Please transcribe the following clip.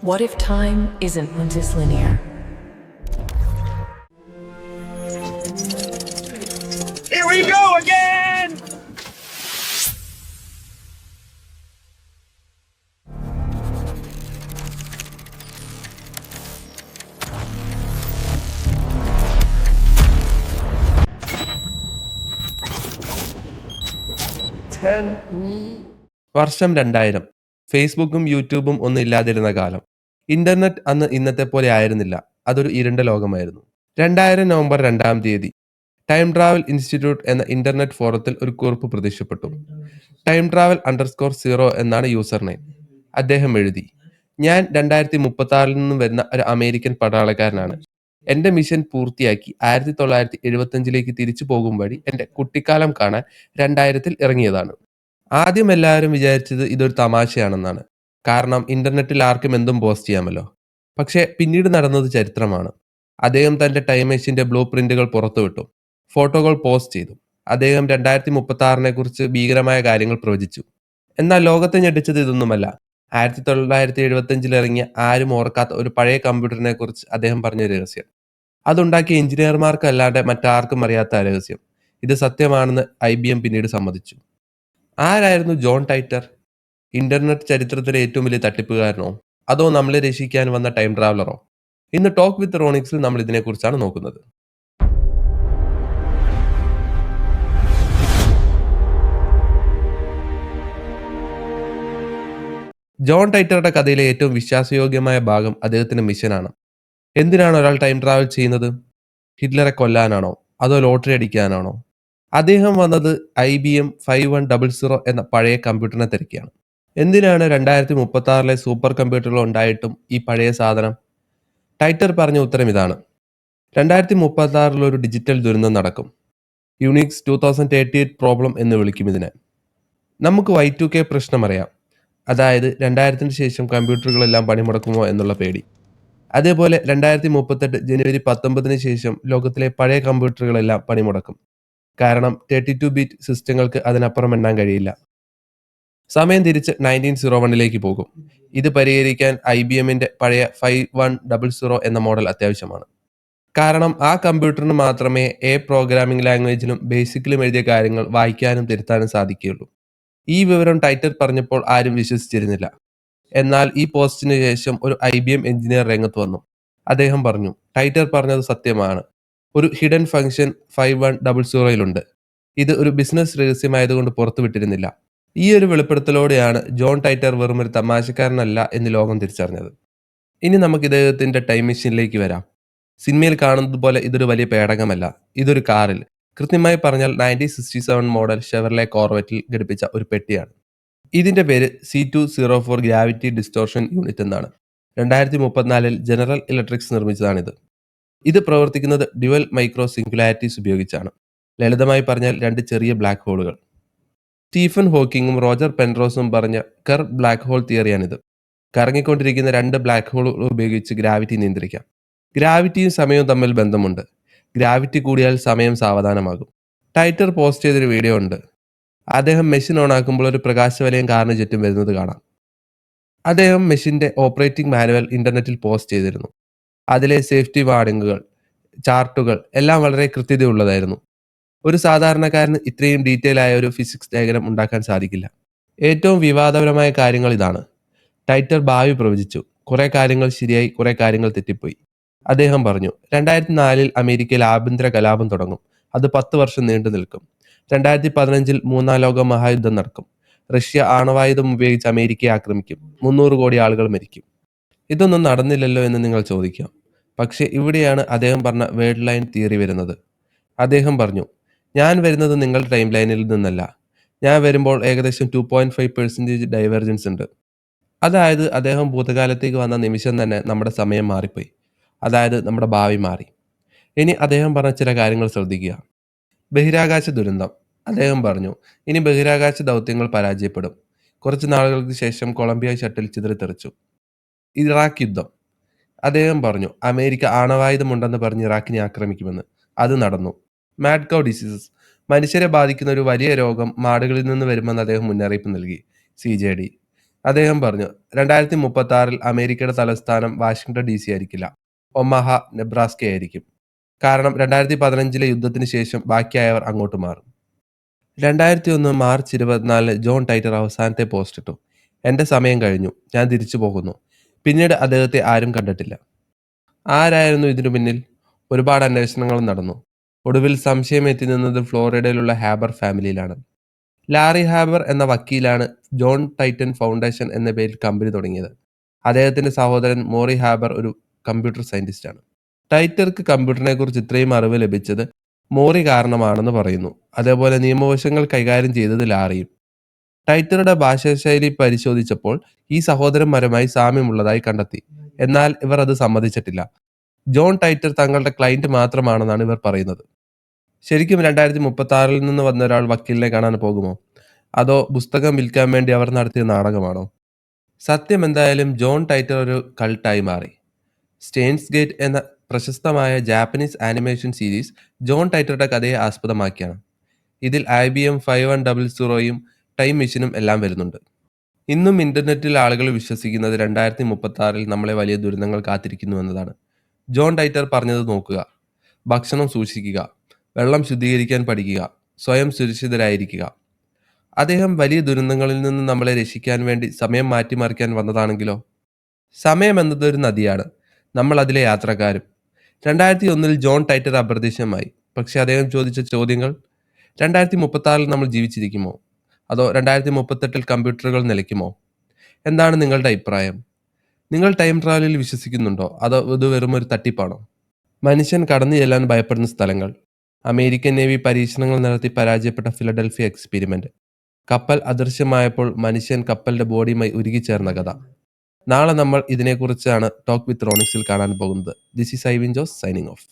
What if time isn't this linear? Here we go again! വർഷം 2000. ഫേസ്ബുക്കും യൂട്യൂബും ഒന്നും ഇല്ലാതിരുന്ന കാലം. ഇന്റർനെറ്റ് അന്ന് ഇന്നത്തെ പോലെ ആയിരുന്നില്ല. അതൊരു ഇരുണ്ട ലോകമായിരുന്നു. 2000 നവംബർ 2 തീയതി ടൈം ട്രാവൽ ഇൻസ്റ്റിറ്റ്യൂട്ട് എന്ന ഇന്റർനെറ്റ് ഫോറത്തിൽ ഒരു കുറിപ്പ് പ്രത്യക്ഷപ്പെട്ടു. ടൈം ട്രാവൽ _0 എന്നാണ് യൂസർ നെയിം. അദ്ദേഹം എഴുതി: ഞാൻ 2036 നിന്നും വരുന്ന ഒരു അമേരിക്കൻ പട്ടാളക്കാരനാണ്. എന്റെ മിഷൻ പൂർത്തിയാക്കി 1975ലേക്ക് തിരിച്ചു പോകും വഴി എന്റെ കുട്ടിക്കാലം കാണാൻ 2000-ൽ ഇറങ്ങിയതാണ്. ആദ്യം എല്ലാവരും വിചാരിച്ചത് ഇതൊരു തമാശയാണെന്നാണ്. കാരണം ഇന്റർനെറ്റിൽ ആർക്കും എന്തും പോസ്റ്റ് ചെയ്യാമല്ലോ. പക്ഷേ പിന്നീട് നടന്നത് ചരിത്രമാണ്. അദ്ദേഹം തന്റെ ടൈം മെഷീന്റെ ബ്ലൂ പ്രിന്റുകൾ പുറത്തുവിട്ടു. ഫോട്ടോകൾ പോസ്റ്റ് ചെയ്തു. അദ്ദേഹം 2036 കുറിച്ച് ഭീകരമായ കാര്യങ്ങൾ പ്രവചിച്ചു. എന്നാൽ ലോകത്തെ ഞെട്ടിച്ചത് ഇതൊന്നുമല്ല. 1975-ൽ ഇറങ്ങിയ ആരും ഓർക്കാത്ത ഒരു പഴയ കമ്പ്യൂട്ടറിനെ കുറിച്ച് അദ്ദേഹം പറഞ്ഞ രഹസ്യം. അതുണ്ടാക്കിയ എഞ്ചിനീയർമാർക്ക് അല്ലാതെ മറ്റാർക്കും അറിയാത്ത രഹസ്യം. ഇത് സത്യമാണെന്ന് IBM പിന്നീട് സമ്മതിച്ചു. ആരായിരുന്നു ജോൺ ടൈറ്റർ? ഇന്റർനെറ്റ് ചരിത്രത്തിലെ ഏറ്റവും വലിയ തട്ടിപ്പുകാരനോ, അതോ നമ്മളെ രക്ഷിക്കാൻ വന്ന ടൈം ട്രാവലറോ? ഇന്ന് ടോക്ക് വിത്ത് റോണിക്സിൽ നമ്മൾ ഇതിനെക്കുറിച്ചാണ് നോക്കുന്നത്. ജോൺ ടൈറ്ററുടെ കഥയിലെ ഏറ്റവും വിശ്വാസയോഗ്യമായ ഭാഗം അദ്ദേഹത്തിന്റെ മിഷനാണ്. എന്തിനാണ് ഒരാൾ ടൈം ട്രാവൽ ചെയ്യുന്നത്? ഹിറ്റ്ലറെ കൊല്ലാനാണോ, അതോ ലോട്ടറി അടിക്കാനാണോ? അദ്ദേഹം വന്നത് IBM 5100 എന്ന പഴയ കമ്പ്യൂട്ടറിനെ തിരക്കിയാണ്. എന്തിനാണ് 2036-ലെ സൂപ്പർ കമ്പ്യൂട്ടറുകൾ ഉണ്ടായിട്ടും ഈ പഴയ സാധനം? ടൈറ്റർ പറഞ്ഞ ഉത്തരം ഇതാണ്: 2036-ൽ ഒരു ഡിജിറ്റൽ ദുരന്തം നടക്കും. യുണിക്സ് 2038 പ്രോബ്ലം എന്ന് വിളിക്കും ഇതിനെ. നമുക്ക് Y2K പ്രശ്നം അറിയാം. അതായത് 2000-ന് ശേഷം കമ്പ്യൂട്ടറുകളെല്ലാം പണിമുടക്കുമോ എന്നുള്ള പേടി. അതേപോലെ 2038 ജനുവരി 19-ന് ശേഷം ലോകത്തിലെ പഴയ കമ്പ്യൂട്ടറുകളെല്ലാം പണിമുടക്കും. കാരണം 32 ബിറ്റ് സിസ്റ്റങ്ങൾക്ക് അതിനപ്പുറം എണ്ണാൻ കഴിയില്ല. സമയം തിരിച്ച് 1901-ലേക്ക് പോകും. ഇത് പരിഹരിക്കാൻ IBM-ന്റെ പഴയ 5100 എന്ന മോഡൽ അത്യാവശ്യമാണ്. കാരണം ആ കമ്പ്യൂട്ടറിന് മാത്രമേ പ്രോഗ്രാമിംഗ് ലാംഗ്വേജിലും ബേസിക്കിലും എഴുതിയ കാര്യങ്ങൾ വായിക്കാനും തിരുത്താനും സാധിക്കുകയുള്ളൂ. ഈ വിവരം ടൈറ്റർ പറഞ്ഞപ്പോൾ ആരും വിശ്വസിച്ചിരുന്നില്ല. എന്നാൽ ഈ പോസ്റ്റിന് ശേഷം ഒരു IBM എഞ്ചിനീയർ രംഗത്ത് വന്നു. അദ്ദേഹം പറഞ്ഞു, ടൈറ്റർ പറഞ്ഞത് സത്യമാണ്. ഒരു ഹിഡൻ ഫംഗ്ഷൻ 5100-ലുണ്ട്. ഇത് ഒരു ബിസിനസ് രഹസ്യമായതുകൊണ്ട് പുറത്തുവിട്ടിരുന്നില്ല. ഈ ഒരു വെളിപ്പെടുത്തലോടെയാണ് ജോൺ ടൈറ്റർ വെറുമൊരു തമാശക്കാരനല്ല എന്ന് ലോകം തിരിച്ചറിഞ്ഞത്. ഇനി നമുക്ക് ഇദ്ദേഹത്തിന്റെ ടൈം മെഷീനിലേക്ക് വരാം. സിനിമയിൽ കാണുന്നത് പോലെ ഇതൊരു വലിയ പേടകമല്ല. ഇതൊരു കാറിൽ, കൃത്യമായി പറഞ്ഞാൽ 1967 മോഡൽ ഷെവർലെ കോർവെറ്റിൽ ഘടിപ്പിച്ച ഒരു പെട്ടിയാണ്. ഇതിന്റെ പേര് C204 ഗ്രാവിറ്റി ഡിസ്റ്റോർഷൻ യൂണിറ്റ് എന്നാണ്. 2034-ൽ ജനറൽ ഇലക്ട്രിക്സ് നിർമ്മിച്ചതാണിത്. ഇത് പ്രവർത്തിക്കുന്നത് ഡ്യുവൽ മൈക്രോ സിംഗുലാരിറ്റീസ് ഉപയോഗിച്ചാണ്. ലളിതമായി പറഞ്ഞാൽ 2 ചെറിയ ബ്ലാക്ക് ഹോളുകൾ. സ്റ്റീഫൻ ഹോക്കിങ്ങും റോജർ പെൻറോസും പറഞ്ഞ കർവ് ബ്ലാക്ക് ഹോൾ തിയറിയാണിത്. കറങ്ങിക്കൊണ്ടിരിക്കുന്ന 2 ബ്ലാക്ക് ഹോളുകൾ ഉപയോഗിച്ച് ഗ്രാവിറ്റി നിയന്ത്രിക്കാം. ഗ്രാവിറ്റിയും സമയവും തമ്മിൽ ബന്ധമുണ്ട്. ഗ്രാവിറ്റി കൂടിയാൽ സമയം സാവധാനമാകും. ടൈറ്റർ പോസ്റ്റ് ചെയ്തൊരു വീഡിയോ ഉണ്ട്. അദ്ദേഹം മെഷീൻ ഓൺ ആക്കുമ്പോൾ ഒരു പ്രകാശവലയം കാറിന് ചുറ്റും വരുന്നത് കാണാം. അദ്ദേഹം മെഷീന്റെ ഓപ്പറേറ്റിംഗ് മാനുവൽ ഇന്റർനെറ്റിൽ പോസ്റ്റ് ചെയ്തിരുന്നു. അതിലെ സേഫ്റ്റി വാർണിംഗുകൾ, ചാർട്ടുകൾ എല്ലാം വളരെ കൃത്യതയുള്ളതായിരുന്നു. ഒരു സാധാരണക്കാരന് ഇത്രയും ഡീറ്റെയിൽ ആയ ഒരു ഫിസിക്സ് ഡയഗ്രം ഉണ്ടാക്കാൻ സാധിക്കില്ല. ഏറ്റവും വിവാദപരമായ കാര്യങ്ങൾ ഇതാണ്. ടൈറ്റർ ഭാവി പ്രവചിച്ചു. കുറെ കാര്യങ്ങൾ ശരിയായി, കുറെ കാര്യങ്ങൾ തെറ്റിപ്പോയി. അദ്ദേഹം പറഞ്ഞു, 2004-ൽ അമേരിക്കയിൽ ആഭ്യന്തര കലാപം തുടങ്ങും. അത് 10 വർഷം നീണ്ടു നിൽക്കും. 2015-ൽ 3-ാം ലോക മഹായുദ്ധം നടക്കും. റഷ്യ ആണവായുധം ഉപയോഗിച്ച് അമേരിക്കയെ ആക്രമിക്കും. 300 കോടി ആളുകൾ മരിക്കും. ഇതൊന്നും നടന്നില്ലല്ലോ എന്ന് നിങ്ങൾ ചോദിക്കാം. പക്ഷെ ഇവിടെയാണ് അദ്ദേഹം പറഞ്ഞ വേർഡ് ലൈൻ തിയറി വരുന്നത്. അദ്ദേഹം പറഞ്ഞു, ഞാൻ വരുന്നത് നിങ്ങളുടെ ടൈം ലൈനിൽ നിന്നല്ല. ഞാൻ വരുമ്പോൾ ഏകദേശം 2.5% ഡൈവേർജൻസ് ഉണ്ട്. അതായത് അദ്ദേഹം ഭൂതകാലത്തേക്ക് വന്ന നിമിഷം തന്നെ നമ്മുടെ സമയം മാറിപ്പോയി. അതായത് നമ്മുടെ ഭാവി മാറി. ഇനി അദ്ദേഹം പറഞ്ഞ ചില കാര്യങ്ങൾ ശ്രദ്ധിക്കുക. ബഹിരാകാശ ദുരന്തം. അദ്ദേഹം പറഞ്ഞു, ഇനി ബഹിരാകാശ ദൗത്യങ്ങൾ പരാജയപ്പെടും. കുറച്ച് നാളുകൾക്ക് ശേഷം കൊളംബിയ ഷട്ടിൽ ചിതറിത്തെറിച്ചു. ഇറാഖ് യുദ്ധം. അദ്ദേഹം പറഞ്ഞു, അമേരിക്ക ആണവായുധമുണ്ടെന്ന് പറഞ്ഞ് ഇറാഖിനെ ആക്രമിക്കുമെന്ന്. അത് നടന്നു. മാഡ് കൗ ഡിസീസസ്. മനുഷ്യരെ ബാധിക്കുന്ന ഒരു വലിയ രോഗം മാടുകളിൽ നിന്ന് വരുമെന്ന് അദ്ദേഹം മുന്നറിയിപ്പ് നൽകി. CJD. അദ്ദേഹം പറഞ്ഞു, 2036 അമേരിക്കയുടെ തലസ്ഥാനം വാഷിംഗ്ടൺ DC ആയിരിക്കില്ല. ഒമാഹ, നെബ്രാസ്ക ആയിരിക്കും. കാരണം 2015 യുദ്ധത്തിന് ശേഷം ബാക്കിയായവർ അങ്ങോട്ട് മാറും. 2001 മാർച്ച് 24 ജോൺ ടൈറ്റർ അവസാനത്തെ പോസ്റ്റ് ഇട്ടു. എന്റെ സമയം കഴിഞ്ഞു, ഞാൻ തിരിച്ചു പോകുന്നു. പിന്നീട് അദ്ദേഹത്തെ ആരും കണ്ടിട്ടില്ല. ആരായിരുന്നു ഇതിനു പിന്നിൽ? ഒരുപാട് അന്വേഷണങ്ങളും നടന്നു. ഒടുവിൽ സംശയം എത്തി നിന്നത് ഫ്ലോറിഡയിലുള്ള ഹാബർ ഫാമിലിയിലാണ്. ലാറി ഹാബർ എന്ന വക്കീലാണ് ജോൺ ടൈറ്റൻ ഫൗണ്ടേഷൻ എന്ന പേരിൽ കമ്പനി തുടങ്ങിയത്. അദ്ദേഹത്തിന്റെ സഹോദരൻ മോറി ഹാബർ ഒരു കമ്പ്യൂട്ടർ സയന്റിസ്റ്റാണ്. ടൈറ്റർക്ക് കമ്പ്യൂട്ടറിനെ കുറിച്ച് ഇത്രയും അറിവ് ലഭിച്ചത് മോറി കാരണമാണെന്ന് പറയുന്നു. അതേപോലെ നിയമവശങ്ങൾ കൈകാര്യം ചെയ്തത് ലാറിയും. ടൈറ്ററുടെ ഭാഷാശൈലി പരിശോധിച്ചപ്പോൾ ഈ സഹോദരന്മാരുമായി സാമ്യമുള്ളതായി കണ്ടെത്തി. എന്നാൽ ഇവർ അത് സമ്മതിച്ചിട്ടില്ല. ജോൺ ടൈറ്റർ തങ്ങളുടെ ക്ലയന്റ് മാത്രമാണെന്നാണ് ഇവർ പറയുന്നത്. ശരിക്കും 2036 നിന്ന് വന്ന ഒരാൾ വക്കീലിനെ കാണാൻ പോകുമോ? അതോ പുസ്തകം വിൽക്കാൻ വേണ്ടി അവർ നടത്തിയ നാടകമാണോ? സത്യം എന്തായാലും ജോൺ ടൈറ്റർ ഒരു കൾട്ടായി മാറി. സ്റ്റെയിൻസ് ഗേറ്റ് എന്ന പ്രശസ്തമായ ജാപ്പനീസ് ആനിമേഷൻ സീരീസ് ജോൺ ടൈറ്ററുടെ കഥയെ ആസ്പദമാക്കിയാണ്. ഇതിൽ IBM 5100യും ടൈം മെഷീനും എല്ലാം വരുന്നുണ്ട്. ഇന്നും ഇന്റർനെറ്റിൽ ആളുകൾ വിശ്വസിക്കുന്നത് 2036 നമ്മളെ വലിയ ദുരന്തങ്ങൾ കാത്തിരിക്കുന്നു എന്നതാണ്. ജോൺ ടൈറ്റർ പറഞ്ഞത് നോക്കുക, ഭക്ഷണം സൂക്ഷിക്കുക, വെള്ളം ശുദ്ധീകരിക്കാൻ പഠിക്കുക, സ്വയം സുരക്ഷിതരായിരിക്കുക. അദ്ദേഹം വലിയ ദുരന്തങ്ങളിൽ നിന്ന് നമ്മളെ രക്ഷിക്കാൻ വേണ്ടി സമയം മാറ്റിമറിക്കാൻ വന്നതാണെങ്കിലോ? സമയം എന്നത് ഒരു നദിയാണ്, നമ്മൾ അതിലെ യാത്രക്കാരും. 2001 ജോൺ ടൈറ്റർ അപ്രത്യക്ഷമായി. പക്ഷെ അദ്ദേഹം ചോദിച്ച ചോദ്യങ്ങൾ, 2036 നമ്മൾ ജീവിച്ചിരിക്കുമോ? അതോ 2038 കമ്പ്യൂട്ടറുകൾ നിലയ്ക്കുമോ? എന്താണ് നിങ്ങളുടെ അഭിപ്രായം? നിങ്ങൾ ടൈം ട്രാവലിൽ വിശ്വസിക്കുന്നുണ്ടോ? അതോ ഇത് വെറും ഒരു തട്ടിപ്പാണോ? മനുഷ്യൻ കടന്നു ചെല്ലാൻ ഭയപ്പെടുന്ന സ്ഥലങ്ങൾ. അമേരിക്കൻ നേവി പരീക്ഷണങ്ങൾ നടത്തി പരാജയപ്പെട്ട ഫിലഡൽഫിയ എക്സ്പെരിമെന്റ്. കപ്പൽ അദൃശ്യമായപ്പോൾ മനുഷ്യൻ കപ്പലിന്റെ ബോഡിയുമായി ഉരുകിച്ചേർന്ന കഥ. നാളെ നമ്മൾ ഇതിനെക്കുറിച്ചാണ് ടോക്ക് വിത്ത് റോണിക്സിൽ കാണാൻ പോകുന്നത്. This is Ivin Jose signing of.